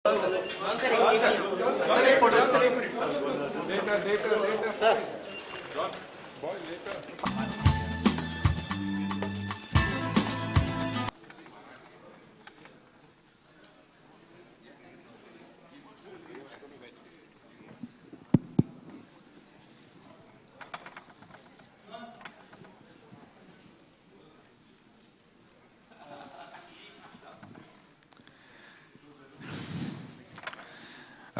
A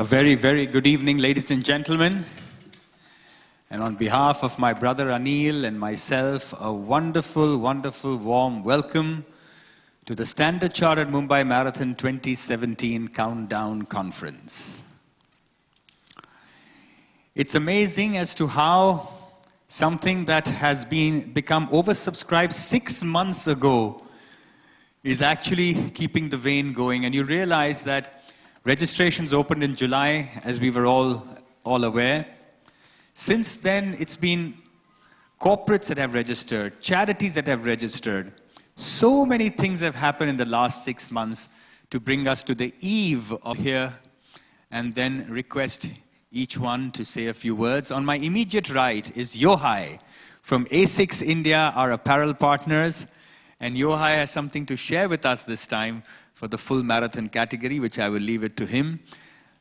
very, very good evening, ladies and gentlemen. And on behalf of my brother Anil and myself, a wonderful, wonderful, warm welcome to the Standard Chartered Mumbai Marathon 2017 Countdown Conference. It's amazing as to how something that has become oversubscribed 6 months ago is actually keeping the vein going. And you realize that registrations opened in July, as we were all aware. Since then, it's been corporates that have registered, charities that have registered. So many things have happened in the last 6 months to bring us to the eve of here, and then request each one to say a few words. On my immediate right is Yohai from A6 India, our apparel partners. And Yohai has something to share with us this time for the full marathon category, which I will leave it to him.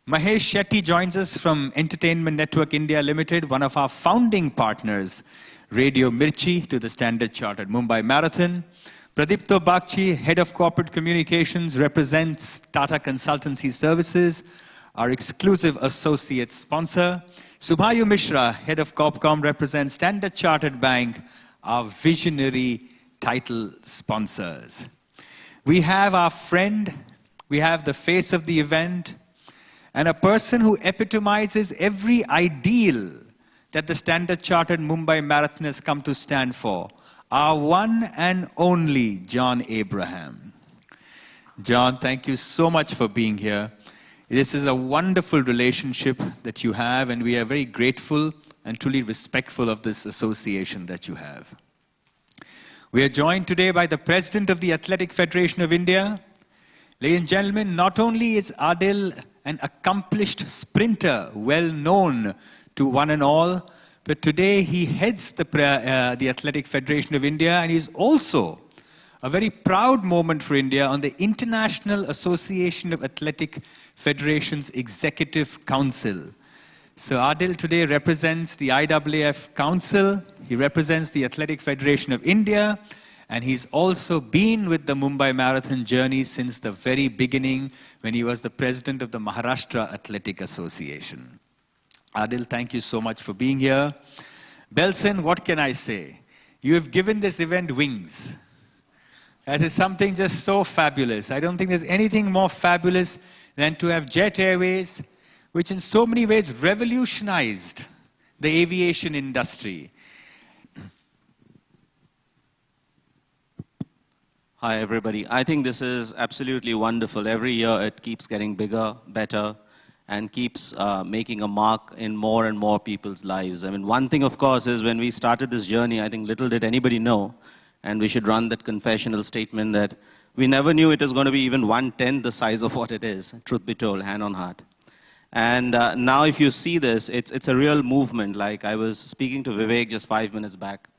Mahesh Shetty joins us from Entertainment Network India Limited, one of our founding partners, Radio Mirchi, to the Standard Chartered Mumbai Marathon. Pradipto Bagchi, Head of Corporate Communications, represents Tata Consultancy Services, our exclusive associate sponsor. Subhayu Mishra, Head of Corpcom, represents Standard Chartered Bank, our visionary title sponsors. We have our friend, we have the face of the event, and a person who epitomizes every ideal that the Standard Chartered Mumbai Marathon has come to stand for, our one and only John Abraham. John, thank you so much for being here. This is a wonderful relationship that you have, and we are very grateful and truly respectful of this association that you have. We are joined today by the President of the Athletic Federation of India. Ladies and gentlemen, not only is Adil an accomplished sprinter, well known to one and all, but today he heads the Athletic Federation of India, and he's also a very proud moment for India on the International Association of Athletic Federations Executive Council. So Adil today represents the IAAF Council, he represents the Athletic Federation of India, and he's also been with the Mumbai Marathon journey since the very beginning when he was the president of the Maharashtra Athletic Association. Adil, thank you so much for being here. Belson, what can I say? You have given this event wings. That is something just so fabulous. I don't think there's anything more fabulous than to have Jet Airways, which in so many ways revolutionized the aviation industry. Hi, everybody. I think this is absolutely wonderful. Every year it keeps getting bigger, better, and keeps making a mark in more and more people's lives. I mean, one thing, of course, is when we started this journey, I think little did anybody know, and we should run that confessional statement that we never knew it was going to be even 1/10 the size of what it is, truth be told, hand on heart. And now if you see this, it's a real movement. Like I was speaking to Vivek just 5 minutes back.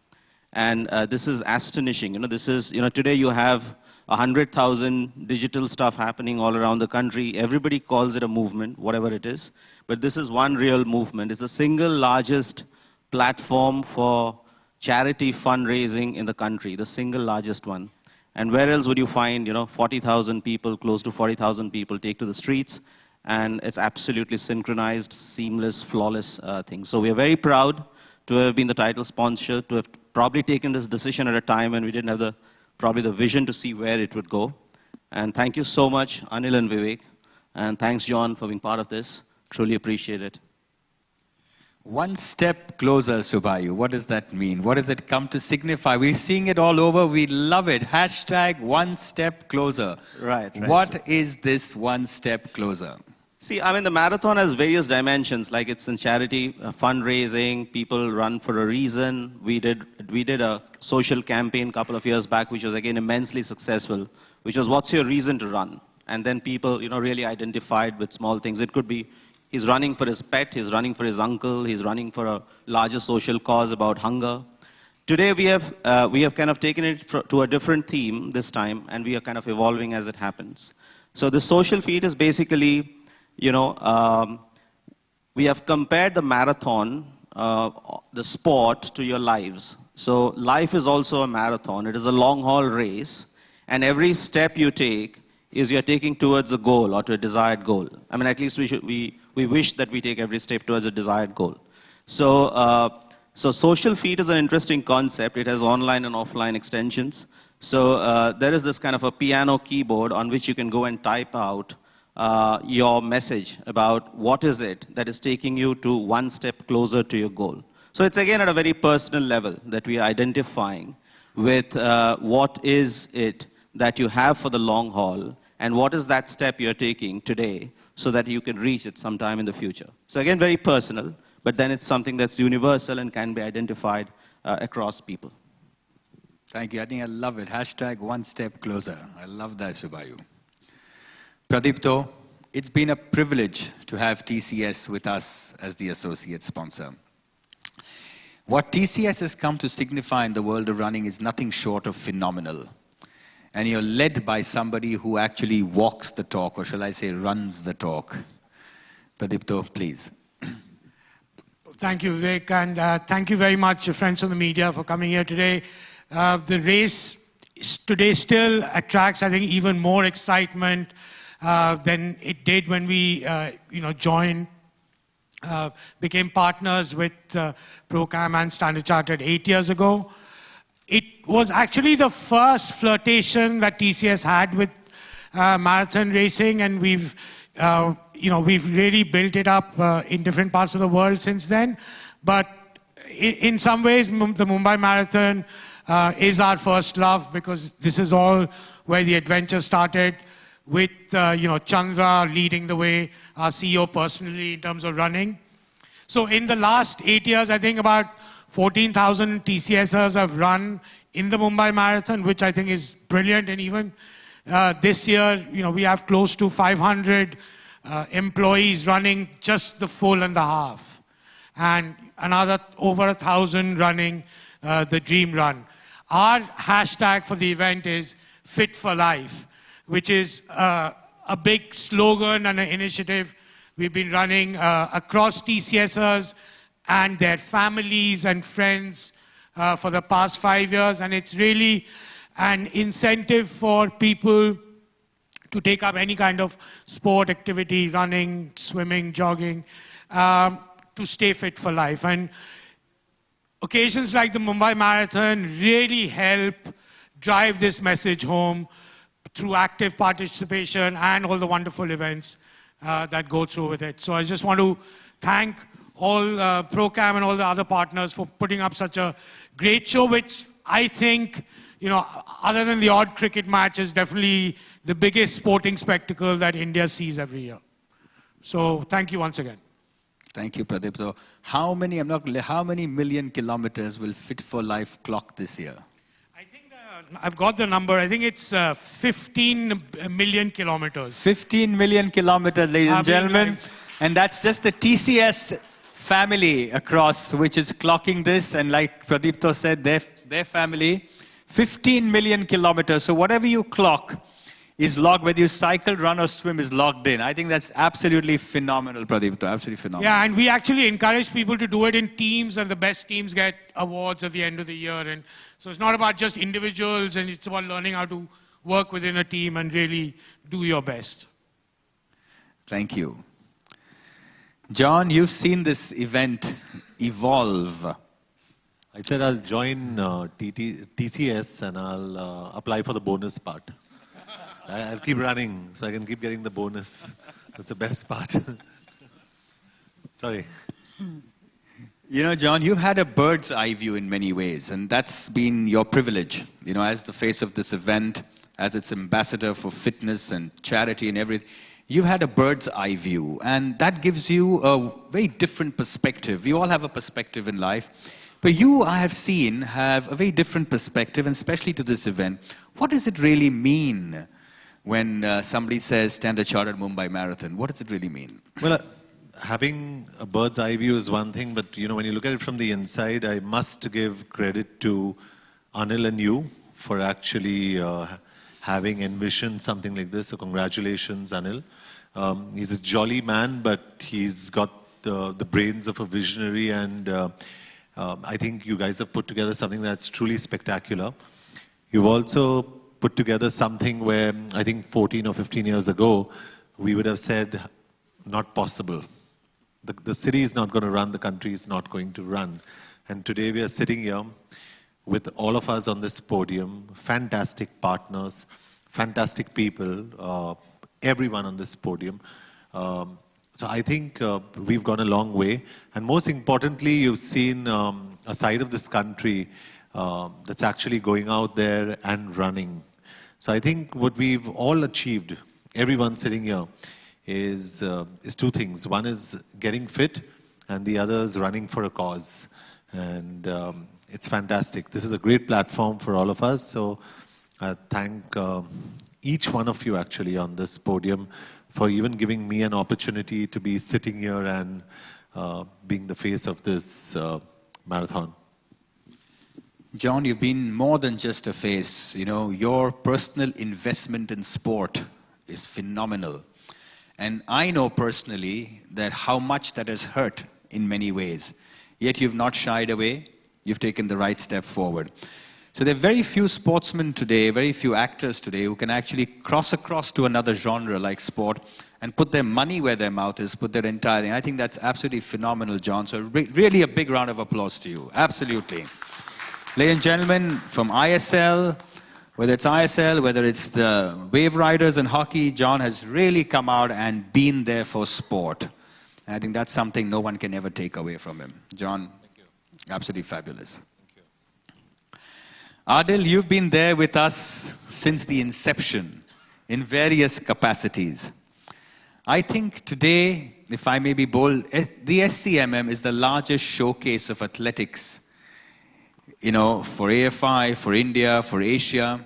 And this is astonishing. This is, today you have 100,000 digital stuff happening all around the country. Everybody calls it a movement, whatever it is. But this is one real movement. It's the single largest platform for charity fundraising in the country, the single largest one. And where else would you find, 40,000 people, close to 40,000 people take to the streets? And it's absolutely synchronized, seamless, flawless thing. So we are very proud to have been the title sponsor, to have probably taken this decision at a time when we didn't have probably the vision to see where it would go. And thank you so much, Anil and Vivek. And thanks, John, for being part of this. Truly appreciate it. One step closer, Subhayu. What does that mean? What does it come to signify? We're seeing it all over. We love it. Hashtag one step closer. Right. What is this one step closer? See, I mean, the marathon has various dimensions, like it's in charity, fundraising, people run for a reason. We did a social campaign a couple of years back, which was again immensely successful, which was what's your reason to run? and then people, really identified with small things. It could be he's running for his pet, he's running for his uncle, he's running for a larger social cause about hunger. Today we have kind of taken it to a different theme this time, and we are kind of evolving as it happens. So the social feed is basically, we have compared the marathon, the sport, to your lives. So life is also a marathon. It is a long haul race, and every step you take is you're taking towards a goal or to a desired goal. I mean, at least we wish that we take every step towards a desired goal. So social feed is an interesting concept. It has online and offline extensions. So there is this kind of a piano keyboard on which you can go and type out your message about what is it that is taking you to one step closer to your goal. So it's again at a very personal level that we are identifying with what is it that you have for the long haul, and what is that step you're taking today so that you can reach it sometime in the future. So again, very personal, but then it's something that's universal and can be identified across people. Thank you. I think I love it. Hashtag one step closer. I love that, Subayu. Pradipto, it's been a privilege to have TCS with us as the associate sponsor. What TCS has come to signify in the world of running is nothing short of phenomenal. And you're led by somebody who actually walks the talk, or shall I say runs the talk. Pradipto, please. Thank you, Vivek, and thank you very much, friends of the media, for coming here today. The race today still attracts, I think, even more excitement than it did when we, joined, became partners with Procam and Standard Chartered 8 years ago. It was actually the first flirtation that TCS had with marathon racing, and we've really built it up in different parts of the world since then. But in some ways, the Mumbai Marathon is our first love, because this is all where the adventure started, with Chandra leading the way, our CEO personally, in terms of running. So in the last 8 years, I think about 14,000 TCSers have run in the Mumbai Marathon, which I think is brilliant. And even this year, we have close to 500 employees running just the full and the half, and another over 1,000 running the Dream Run. Our hashtag for the event is Fit for Life, which is a big slogan and an initiative we've been running across TCSers and their families and friends for the past 5 years. And it's really an incentive for people to take up any kind of sport activity, running, swimming, jogging, to stay fit for life. And occasions like the Mumbai Marathon really help drive this message home through active participation and all the wonderful events that go through with it. So I just want to thank all Procam and all the other partners for putting up such a great show, which I think, other than the odd cricket match, is definitely the biggest sporting spectacle that India sees every year. So thank you once again. Thank you, Pradeep. So how many million kilometers will Fit for Life clock this year? I think I've got the number. I think it's 15 million kilometers. 15 million kilometers, ladies and gentlemen. And that's just the TCS family across, which is clocking this. And like Pradipto said, their family, 15 million kilometers. So whatever you clock is logged, whether you cycle, run, or swim, is logged in. I think that's absolutely phenomenal, Pradipto, absolutely phenomenal. Yeah, and we actually encourage people to do it in teams, and the best teams get awards at the end of the year. And so it's not about just individuals, and it's about learning how to work within a team and really do your best. Thank you. John, you've seen this event evolve. I said I'll join TCS and I'll apply for the bonus part. I'll keep running so I can keep getting the bonus. That's the best part. Sorry. John, you've had a bird's eye view in many ways, and that's been your privilege, as the face of this event, as its ambassador for fitness and charity and everything. You've had a bird's eye view, and that gives you a very different perspective. We all have a perspective in life, but you, I have seen, have a very different perspective, and especially to this event. What does it really mean when somebody says Standard Chartered Mumbai Marathon? What does it really mean? Well, having a bird's eye view is one thing, but when you look at it from the inside, I must give credit to Anil and you for actually having envisioned something like this. So congratulations, Anil. He's a jolly man, but he's got the brains of a visionary, and I think you guys have put together something that's truly spectacular. You've also put together something where I think 14 or 15 years ago, we would have said, not possible. The city is not going to run, the country is not going to run. And today we are sitting here with all of us on this podium, fantastic partners, fantastic people, everyone on this podium. So I think we've gone a long way. And most importantly, you've seen a side of this country that's actually going out there and running. So I think what we've all achieved, everyone sitting here, is two things. One is getting fit, and the other is running for a cause. And it's fantastic. This is a great platform for all of us. So I thank each one of you actually on this podium for even giving me an opportunity to be sitting here and being the face of this marathon. John, you've been more than just a face. Your personal investment in sport is phenomenal. And I know personally that how much that has hurt in many ways. Yet you've not shied away. You've taken the right step forward. So there are very few sportsmen today, very few actors today who can actually cross across to another genre like sport and put their money where their mouth is, put their entire thing. I think that's absolutely phenomenal, John. So really a big round of applause to you. Absolutely. Ladies and gentlemen, from ISL, whether it's the Wave Riders and hockey, John has really come out and been there for sport. And I think that's something no one can ever take away from him. John, thank you. Absolutely fabulous. Thank you. Adil, you've been there with us since the inception in various capacities. I think today, if I may be bold, the SCMM is the largest showcase of athletics for AFI, for India, for Asia.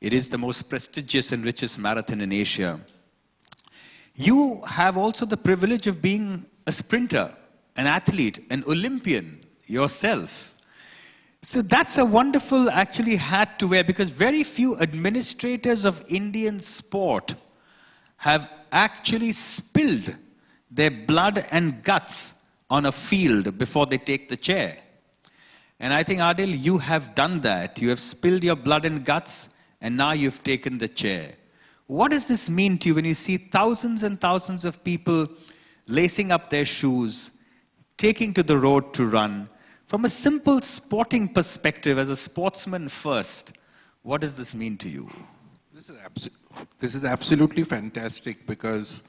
It is the most prestigious and richest marathon in Asia. You have also the privilege of being a sprinter, an athlete, an Olympian yourself. So that's a wonderful actually hat to wear, because very few administrators of Indian sport have actually spilled their blood and guts on a field before they take the chair. And I think, Adil, you have done that. You have spilled your blood and guts, and now you've taken the chair. What does this mean to you when you see thousands and thousands of people lacing up their shoes, taking to the road to run? From a simple sporting perspective, as a sportsman first, what does this mean to you? This is absolutely fantastic, because,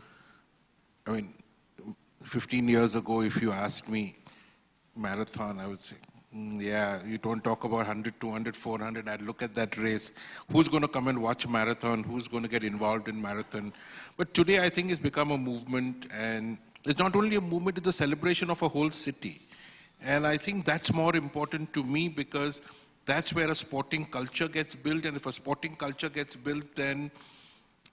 15 years ago, if you asked me marathon, I would say, yeah, you don't talk about 100, 200, 400. I'd look at that race. Who's going to come and watch marathon? Who's going to get involved in marathon? But today, I think it's become a movement, and it's not only a movement, it's a celebration of a whole city. And I think that's more important to me, because that's where a sporting culture gets built. And if a sporting culture gets built, then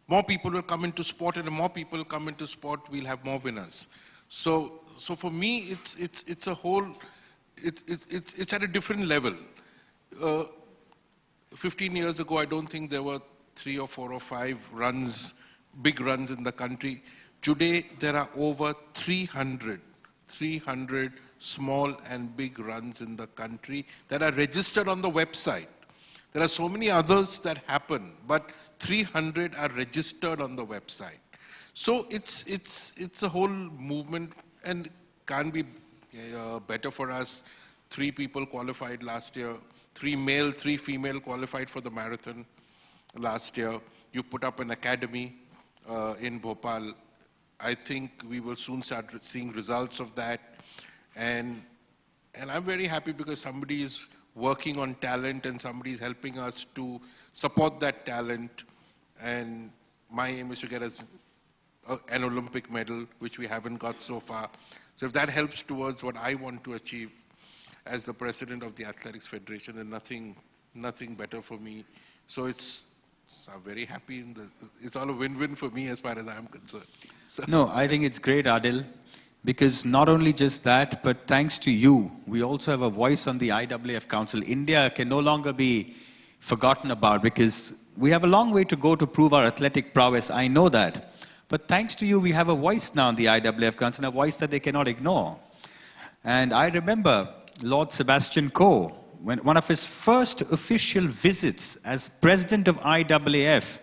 more people will come into sport, and if more people come into sport, we'll have more winners. So for me, it's a whole. It's at a different level. 15 years ago, I don't think there were 3 or 4 or 5 runs, big runs in the country. Today, there are over 300 small and big runs in the country that are registered on the website. There are so many others that happen, but 300 are registered on the website. So it's a whole movement, and can't be better for us. 3 people qualified last year. 3 male, 3 female qualified for the marathon last year. You put up an academy in Bhopal. I think we will soon start seeing results of that. And I'm very happy, because somebody is working on talent, and somebody is helping us to support that talent. And my aim is to get us an Olympic medal, which we haven't got so far. So if that helps towards what I want to achieve as the president of the Athletics Federation, then nothing better for me. So So I'm very happy. It's all a win-win for me as far as I'm concerned. So. No, I think it's great, Adil, because not only just that, but thanks to you, we also have a voice on the IAAF Council. India can no longer be forgotten about because we have a long way to go to prove our athletic prowess. I know that. But thanks to you, we have a voice now in the IAAF Council, a voice that they cannot ignore. And I remember Lord Sebastian Coe, when one of his first official visits as president of IAAF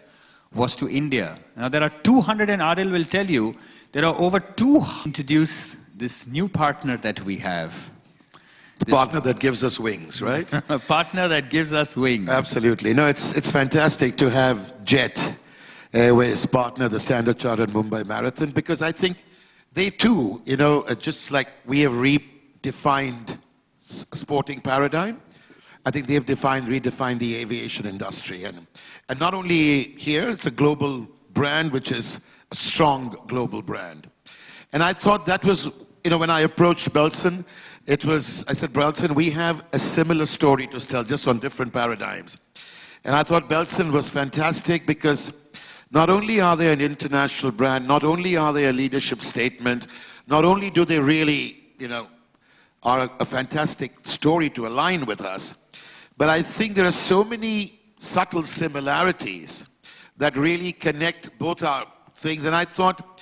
was to India. Now there are 200, and Adil will tell you, there are over 200. Introduce this new partner that we have. The partner that gives us wings, right? A partner that gives us wings. Absolutely. No, it's fantastic to have Jet Airways partner the Standard Chartered Mumbai Marathon, because I think they too, just like we have redefined a sporting paradigm, I think they have redefined the aviation industry. And not only here, it's a global brand, which is a strong global brand. And I thought that was, when I approached Belson, I said, Belson, we have a similar story to tell, just on different paradigms. And I thought Belson was fantastic because not only are they an international brand, not only are they a leadership statement, not only do they really, are a fantastic story to align with us, but I think there are so many subtle similarities that really connect both our things. And I thought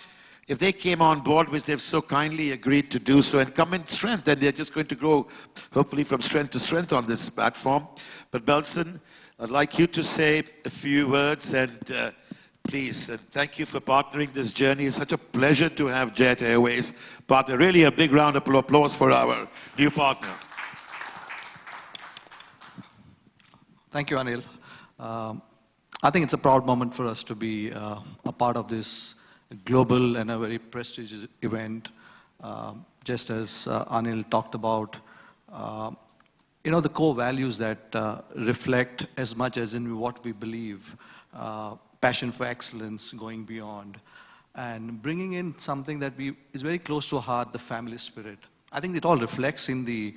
if they came on board, which they've so kindly agreed to do so, and come in strength, then they're just going to grow, hopefully, from strength to strength on this platform. But Belson, I'd like you to say a few words, and please, and thank you for partnering this journey. It's such a pleasure to have Jet Airways partner. Really a big round of applause for our new partner. Thank you, Anil. I think it's a proud moment for us to be a part of this global and a very prestigious event. Just as Anil talked about, the core values that reflect as much as in what we believe, passion for excellence, going beyond, and bringing in something that is very close to our heart, the family spirit. I think it all reflects in the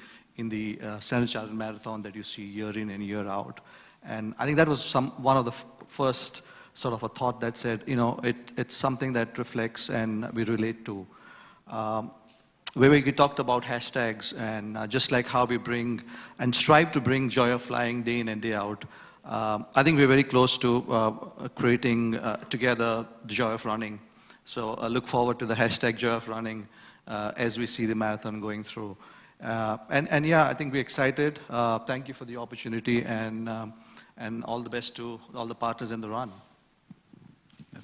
Standard Chartered Marathon that you see year in and year out. And I think that was one of the first sort of a thought that said, it's something that reflects and we relate to. Where we talked about hashtags, and just like how we bring and strive to bring joy of flying day in and day out, I think we're very close to creating together the joy of running. So I look forward to the hashtag joy of running as we see the marathon going through. And yeah, I think we're excited. Thank you for the opportunity, and all the best to all the partners in the run.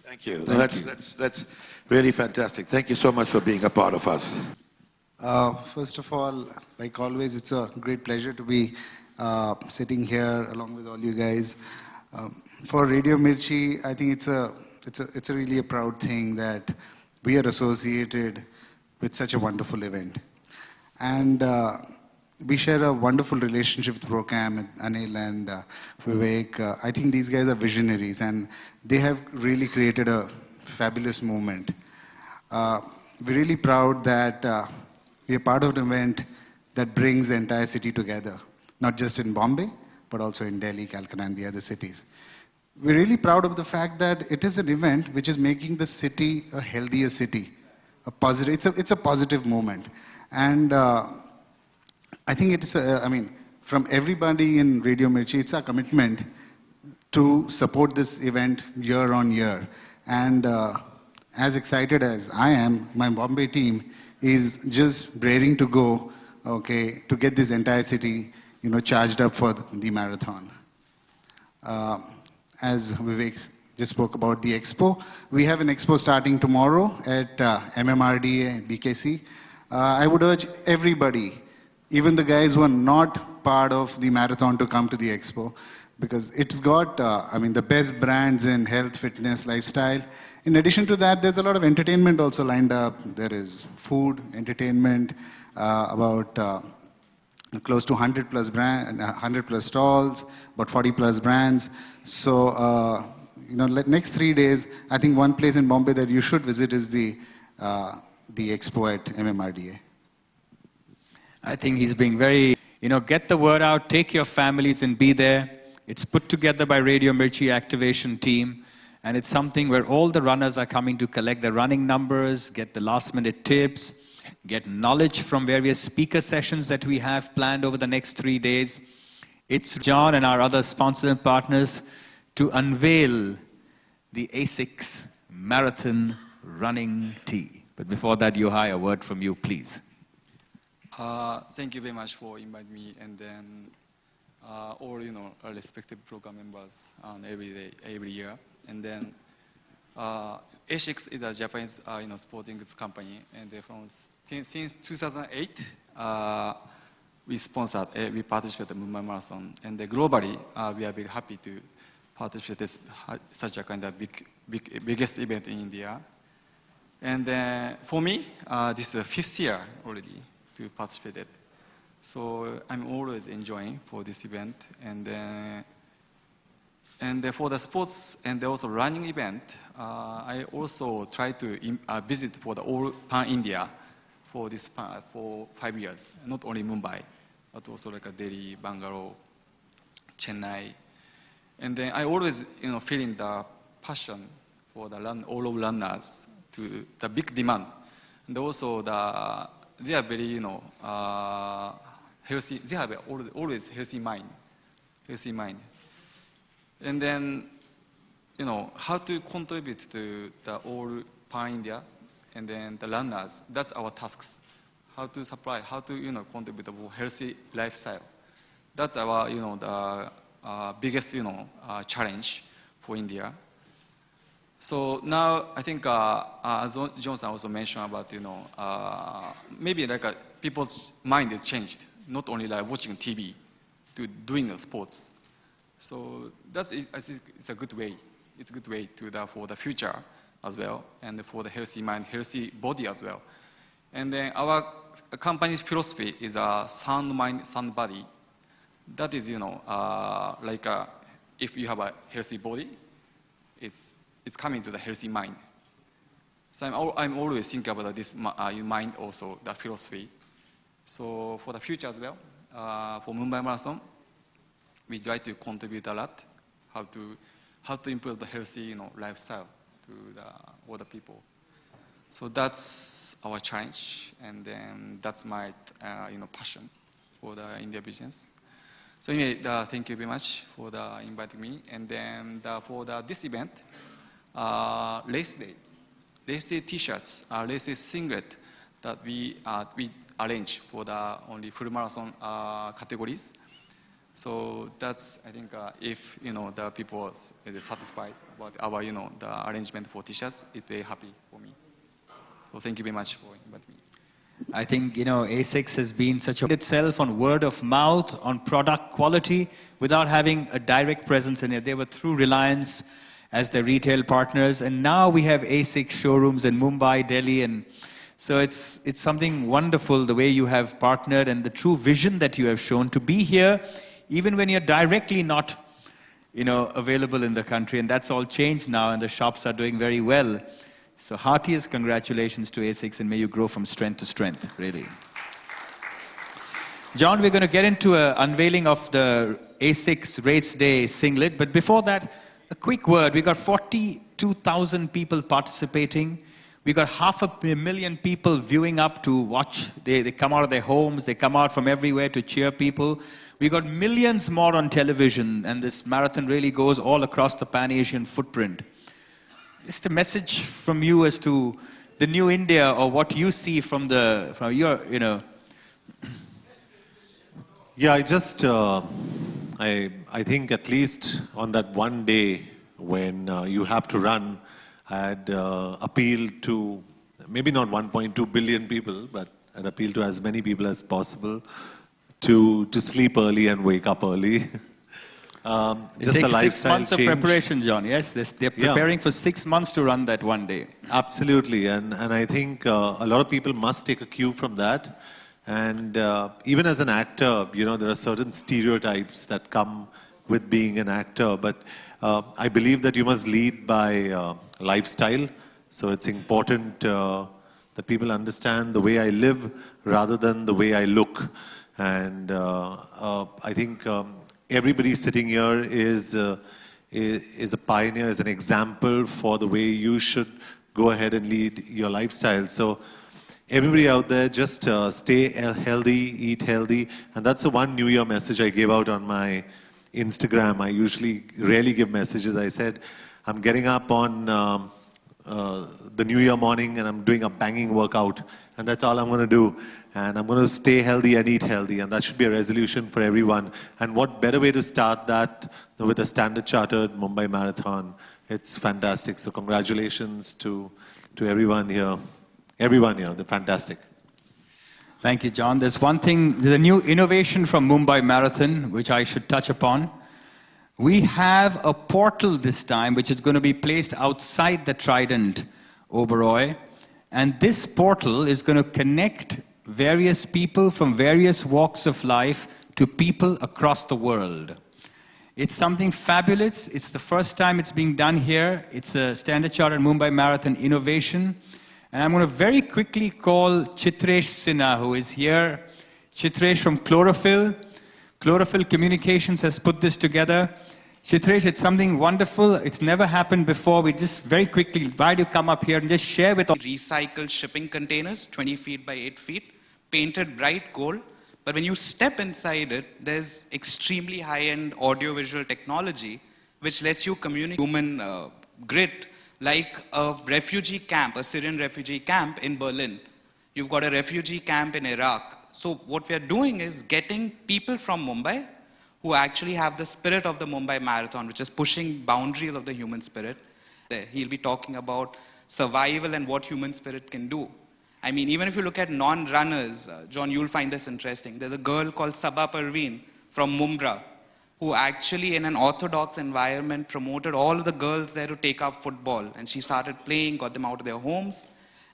Thank you. That's really fantastic. Thank you so much for being a part of us. First of all, like always, it's a great pleasure to be sitting here along with all you guys. For Radio Mirchi, I think it's a really a proud thing that we are associated with such a wonderful event. And we share a wonderful relationship with Procam, Anil and Vivek. I think these guys are visionaries, and they have really created a fabulous movement. We're really proud that we are part of an event that brings the entire city together, not just in Bombay, but also in Delhi, Calcutta, and the other cities. We're really proud of the fact that it is an event which is making the city a healthier city, a positive. It's a positive movement, and I think it's, from everybody in Radio Mirchi, it's our commitment to support this event year on year. And as excited as I am, my Bombay team is just raring to go, okay, to get this entire city, charged up for the marathon. As Vivek just spoke about the expo, we have an expo starting tomorrow at MMRDA, BKC. I would urge everybody, even the guys who are not part of the marathon, to come to the expo, because it's got, the best brands in health, fitness, lifestyle. In addition to that, there's a lot of entertainment also lined up. There is food, entertainment, about close to 100 plus stalls, about 40 plus brands. So, next 3 days, I think one place in Bombay that you should visit is the expo at MMRDA. I think he's being very, get the word out, take your families and be there. It's put together by Radio Mirchi Activation Team. And it's something where all the runners are coming to collect the running numbers, get the last-minute tips, get knowledge from various speaker sessions that we have planned over the next 3 days. It's John and our other sponsors and partners to unveil the ASICS Marathon Running Tee. But before that, Yohai, a word from you, please. Thank you very much for inviting me, and then all our respective program members every year, and then ASICS is a Japanese sporting goods company, and since 2008 we sponsored, we participated in the Mumbai Marathon, and globally we are very happy to participate in such a kind of biggest event in India. And for me, this is the 5th year already to participate. So I'm always enjoying for this event. And for the sports and also running event, I also try to visit for the all pan-India for 5 years, not only Mumbai, but also like Delhi, Bangalore, Chennai. And then I always, feeling the passion for the all of runners to the big demand. And also they are very, healthy. They have always healthy mind. And then, how to contribute to the all pan-India and then the runners. That's our tasks. How to supply, how to, contribute to healthy lifestyle. That's our, the biggest, challenge for India. So now I think, as Johnson also mentioned about, maybe like people's mind is changed, not only like watching TV, to doing the sports. So I think it's a good way. It's a good way for the future as well, and for the healthy mind, healthy body as well. And then our company's philosophy is a sound mind, sound body. That is, if you have a healthy body, it's coming to the healthy mind. So I'm always thinking about this mind also, the philosophy. So for the future as well, for Mumbai Marathon, we try to contribute a lot, how to improve the healthy, lifestyle to all the people. So that's our challenge, and then that's my, passion for the India business. So anyway, thank you very much for inviting me. And then for this event, race day T-shirts, race day singlet that we arrange for the only full marathon categories. So that's, I think, if the people is satisfied about our the arrangement for T-shirts, it's very happy for me. So thank you very much for inviting me. I think, ASICS has been such a itself on word of mouth, on product quality, without having a direct presence in it. They were through Reliance as their retail partners, and now we have ASICS showrooms in Mumbai, Delhi, and so it's something wonderful the way you have partnered and the true vision that you have shown to be here, even when you're directly not, available in the country, and that's all changed now, and the shops are doing very well. So heartiest congratulations to ASICS, and may you grow from strength to strength, really. John, we're going to get into an unveiling of the ASICS Race Day singlet, but before that, a quick word. We got 42,000 people participating. We got 500,000 people viewing up to watch. They come out of their homes. They come out from everywhere to cheer people. We got millions more on television, and this marathon really goes all across the Pan-Asian footprint. Just a message from you as to the new India, or what you see from your, Yeah, I think at least on that one day when you have to run, I'd appeal to maybe not 1.2 billion people, but I'd appeal to as many people as possible to sleep early and wake up early. It takes 6 months of preparation, John. Yes, they're preparing for 6 months to run that one day. Absolutely, and I think a lot of people must take a cue from that. And even as an actor, there are certain stereotypes that come with being an actor. But I believe that you must lead by lifestyle. So it's important that people understand the way I live rather than the way I look. And I think everybody sitting here is a pioneer, is an example for the way you should go ahead and lead your lifestyle. So everybody out there, just stay healthy, eat healthy. And that's the one New Year message I gave out on my Instagram. I usually rarely give messages. I said, I'm getting up on the New Year morning and I'm doing a banging workout. And that's all I'm going to do. And I'm going to stay healthy and eat healthy. And that should be a resolution for everyone. And what better way to start that than with a Standard Chartered Mumbai Marathon. It's fantastic. So congratulations to everyone here. Everyone here, they're fantastic. Thank you, John. There's one thing, there's a new innovation from Mumbai Marathon, which I should touch upon. We have a portal this time, which is going to be placed outside the Trident, Oberoi. And this portal is going to connect various people from various walks of life to people across the world. It's something fabulous. It's the first time it's being done here. It's a Standard Chartered Mumbai Marathon innovation. And I'm going to very quickly call Chitresh Sinha, who is here. Chitresh from Chlorophyll. Chlorophyll Communications has put this together. Chitresh, it's something wonderful. It's never happened before. We just very quickly, why do you come up here and just share with all? Recycled shipping containers, 20 feet by 8 feet, painted bright gold. But when you step inside it, there's extremely high-end audio-visual technology which lets you communicate human grit, like a refugee camp, a Syrian refugee camp in Berlin. You've got a refugee camp in Iraq. So what we are doing is getting people from Mumbai who actually have the spirit of the Mumbai Marathon, which is pushing boundaries of the human spirit. He'll be talking about survival and what human spirit can do. I mean, even if you look at non-runners, John, you'll find this interesting. There's a girl called Sabah Parveen from Mumbai, who actually in an orthodox environment promoted all of the girls there to take up football. And she started playing, got them out of their homes,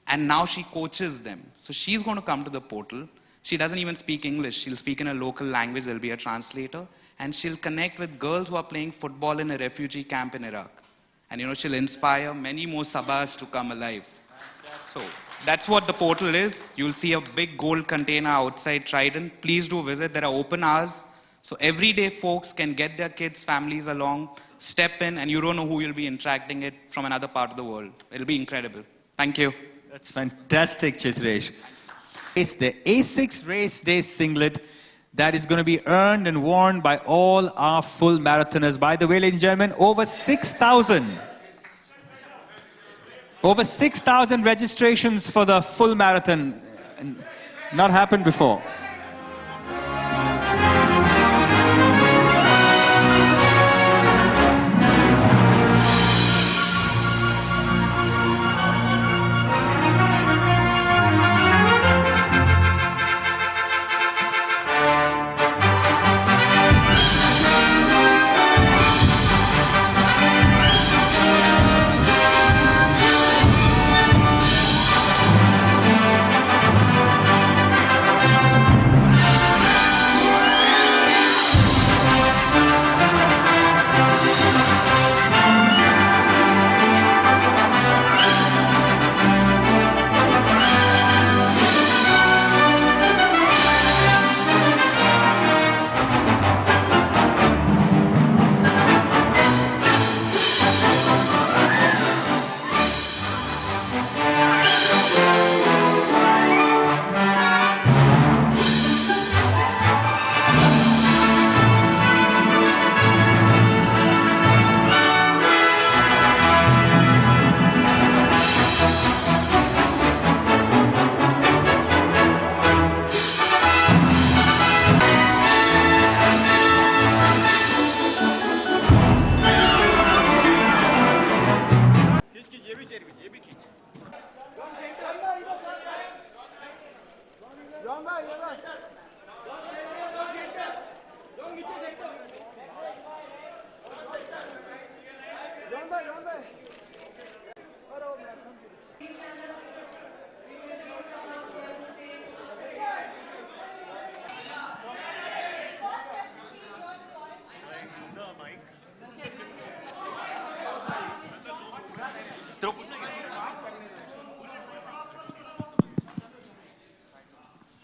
and now she coaches them. So she's going to come to the portal. She doesn't even speak English. She'll speak in a local language. There'll be a translator. And she'll connect with girls who are playing football in a refugee camp in Iraq. And you know, she'll inspire many more Sabahs to come alive. So that's what the portal is. You'll see a big gold container outside Trident. Please do visit. There are open hours. So everyday folks can get their kids, families along, step in, and you don't know who you'll be interacting it from another part of the world. It'll be incredible. Thank you. That's fantastic, Chitresh. It's the A6 Race Day singlet that is going to be earned and worn by all our full marathoners. By the way, ladies and gentlemen, over 6,000 registrations for the full marathon. Not happened before.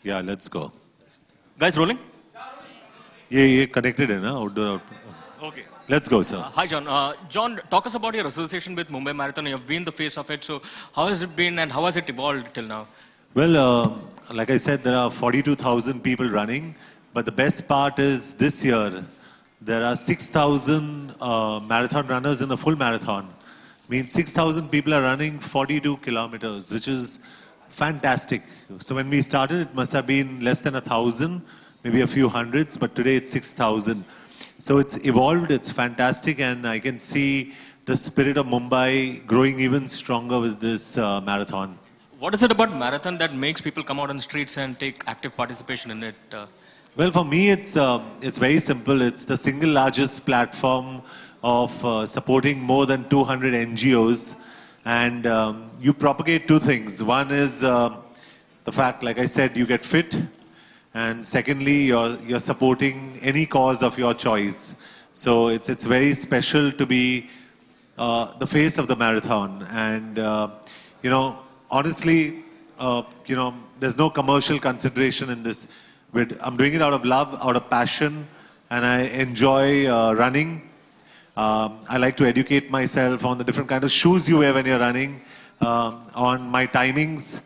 Yeah, let's go. Guys, rolling? ये connected है ना outdoor. Okay, let's go, sir. Hi, John. John, talk us about your association with Mumbai Marathon. You've been the face of it. So how has it been and how has it evolved till now? Well, like I said, there are 42,000 people running. But the best part is this year, there are 6,000 marathon runners in the full marathon. Means 6,000 people are running 42 kilometers, which is fantastic. So when we started, it must have been less than 1,000, maybe a few hundreds, but today it's 6,000. So it's evolved, it's fantastic, and I can see the spirit of Mumbai growing even stronger with this marathon. What is it about marathon that makes people come out on the streets and take active participation in it? Well, for me, it's very simple. It's the single largest platform of supporting more than 200 NGOs. And you propagate two things. One is the fact, like I said, you get fit. And secondly, you're supporting any cause of your choice. So it's very special to be the face of the marathon. And, you know, honestly, you know, there's no commercial consideration in this. I'm doing it out of love, out of passion, and I enjoy running. I like to educate myself on the different kind of shoes you wear when you're running, on my timings.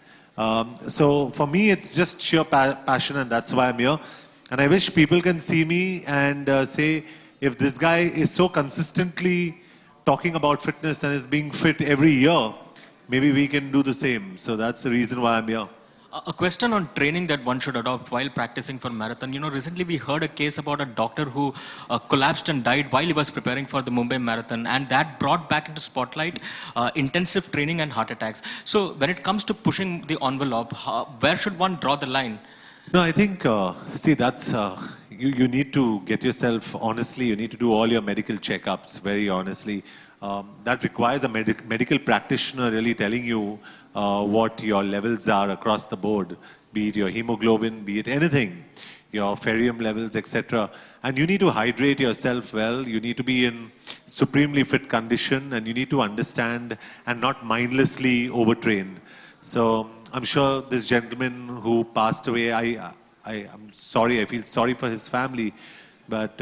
So for me, it's just sheer passion, and that's why I'm here. And I wish people can see me and say, if this guy is so consistently talking about fitness and is being fit every year, maybe we can do the same. So that's the reason why I'm here. A question on training that one should adopt while practicing for marathon. You know, recently we heard a case about a doctor who collapsed and died while he was preparing for the Mumbai Marathon, and that brought back into spotlight intensive training and heart attacks. So when it comes to pushing the envelope, where should one draw the line? No, I think, see, that's, you need to get yourself, honestly, you need to do all your medical checkups, very honestly. That requires a medical practitioner really telling you what your levels are across the board, be it your hemoglobin, be it anything, your ferrium levels, etc. And you need to hydrate yourself well, you need to be in supremely fit condition, and you need to understand and not mindlessly overtrain. So I'm sure this gentleman who passed away, I'm sorry, I feel sorry for his family, but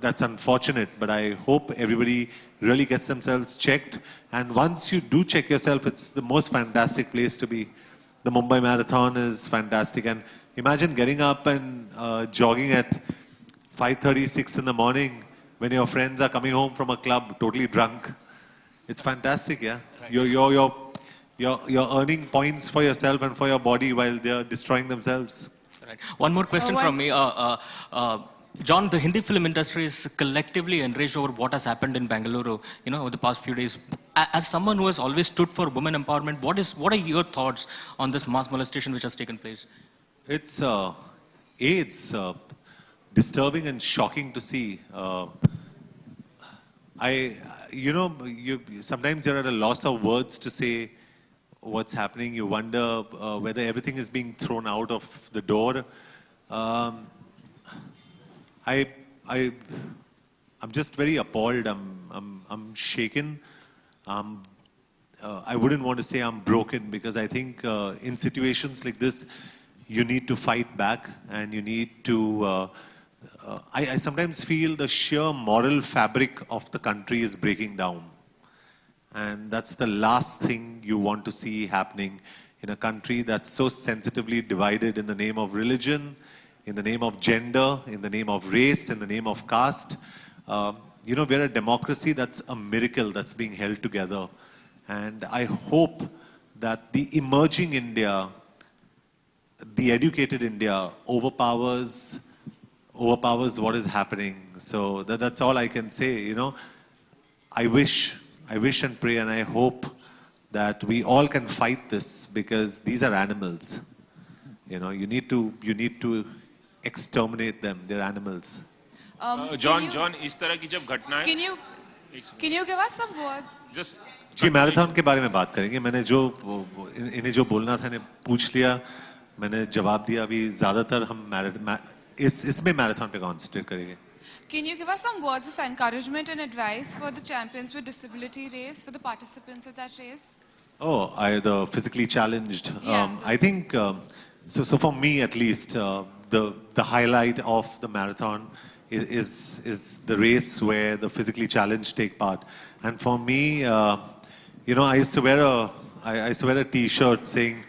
that's unfortunate. But I hope everybody really gets themselves checked. And once you do check yourself, it's the most fantastic place to be. The Mumbai Marathon is fantastic. And imagine getting up and jogging at 5:36 in the morning when your friends are coming home from a club totally drunk. It's fantastic, yeah. Right. You're earning points for yourself and for your body while they're destroying themselves. Right. One more question from me. John, the Hindi film industry is collectively enraged over what has happened in Bengaluru, you know, over the past few days. As someone who has always stood for women empowerment, what are your thoughts on this mass molestation which has taken place? It's disturbing and shocking to see. Sometimes you're at a loss of words to say what's happening. You wonder whether everything is being thrown out of the door. I'm just very appalled. I'm shaken. I wouldn't want to say I'm broken, because I think in situations like this, you need to fight back, and you need to. I sometimes feel the sheer moral fabric of the country is breaking down, and that's the last thing you want to see happening in a country that's so sensitively divided in the name of religion, in the name of gender, in the name of race, in the name of caste. We're a democracy that's a miracle that's being held together. And I hope that the emerging India, the educated India, overpowers what is happening. So that's all I can say, you know. I wish and pray, and I hope that we all can fight this, because these are animals. You know, you need to exterminate them. They're animals. John, इस तरह की जब घटनाएं Can you give us some words? Just ji, marathon के बारे में बात करेंगे. मैंने इन्हें जो बोलना था, इन्हें पूछ लिया. मैंने जवाब दिया. अभी ज़्यादातर हम इसमें मैराथन पे कॉन्सेंट्रेट करेंगे. Can you give us some words of encouragement and advice for the Champions with Disability race, for the participants of that race? The physically challenged. Yeah, I think, so for me at least, the highlight of the marathon is the race where the physically challenged take part. And for me, I used to wear a T-shirt saying,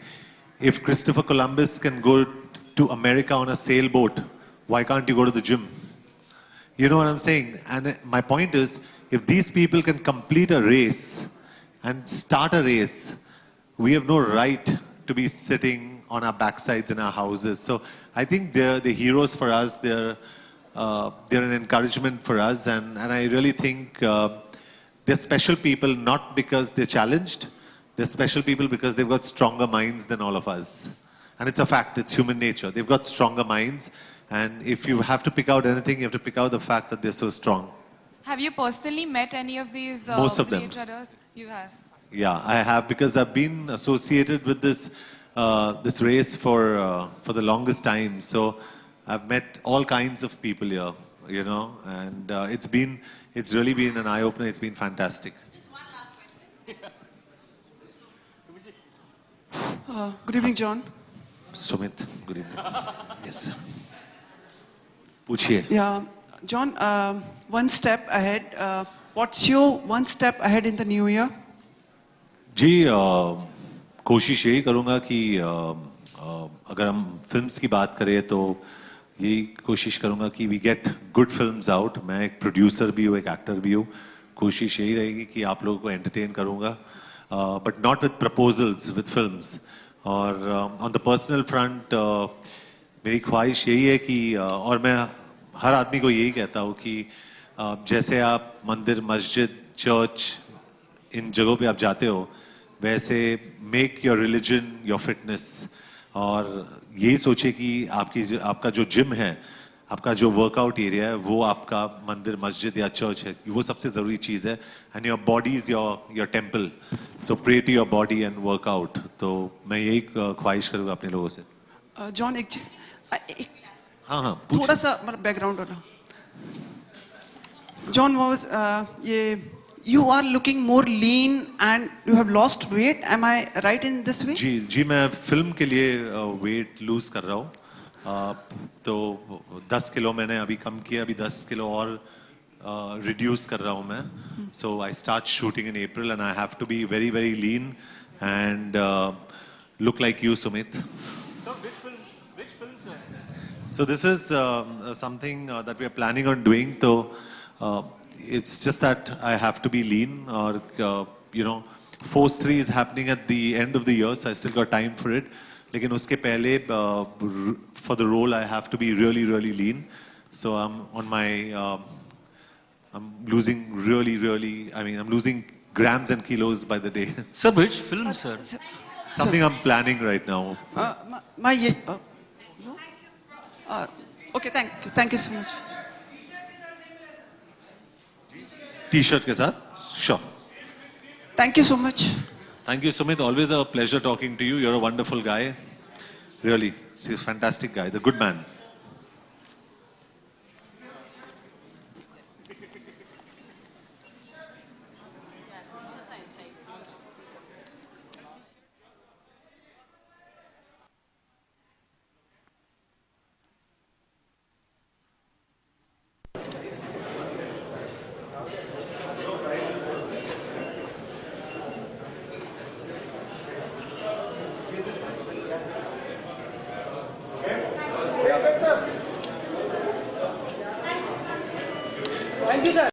if Christopher Columbus can go to America on a sailboat, why can't you go to the gym? You know what I'm saying? And my point is, if these people can complete a race and start a race, we have no right to be sitting on our backsides in our houses. So I think they're the heroes for us. They're an encouragement for us. And I really think they're special people not because they're challenged. They're special people because they've got stronger minds than all of us. And it's a fact, it's human nature. They've got stronger minds. And if you have to pick out anything, you have to pick out the fact that they're so strong. Have you personally met any of these Most of them. village runners? You have? Yeah, I have, because I've been associated with this this race for the longest time. So I've met all kinds of people here, and it's really been an eye-opener. It's been fantastic. Good evening, John. Sumit, good evening. Yes. Puchiye. Yeah, John, one step ahead. What's your one step ahead in the new year? जी कोशिश यही करूँगा कि अगर हम films की बात करें तो यही कोशिश करूँगा कि we get good films out. मैं एक प्रोड्यूसर भी हूँ, एक एक्टर भी हूँ. कोशिश यही रहेगी कि आप लोगों को एंटरटेन करूँगा, but not with proposals, with films. और ऑन द पर्सनल फ्रंट मेरी ख्वाहिश यही है कि और मैं हर आदमी को यही कहता हूँ कि जैसे आप मंदिर, मस्जिद, चर्च, इन जगहों पे आप जाते हो, वैसे make your religion your fitness. और यही सोचे कि आपका जो जिम है, आपका जो वर्कआउट एरिया है, वो आपका मंदिर, मस्जिद या चर्च है. वो सबसे ज़रूरी चीज़ है. And your body is your temple. So pray to your body and work out. तो मैं यही ख्वाहिश करूँगा अपने लोगों से. जॉन, एक चीज, हाँ थोड़ा सा मतलब बैकग्राउंड होना. जॉन वाज ये you are looking more lean and you have lost weight. Am I right in this way? जी मैं फिल्म के लिए वेट लूज कर रहा हूँ. तो 10 किलो मैंने अभी कम किया. अभी 10 किलो और रिड्यूस कर रहा हूँ मैं. So I start shooting in April and I have to be very very lean and look like you, Sumit. Which film, sir? So this is something that we are planning on doing. So it's just that I have to be lean, or Force 3 is happening at the end of the year, so I still got time for it. लेकिन उसके पहले for the role I have to be really really lean. So I'm losing I'm losing grams and kilos by the day. Sir, which film, sir? Something I'm planning right now. Okay, thank you so much. T-shirt के साथ, sure. Thank you so much. Thank you, Sumit. Always a pleasure talking to you. You're a wonderful guy. Really, he's a fantastic guy. The good man. Thank you, sir.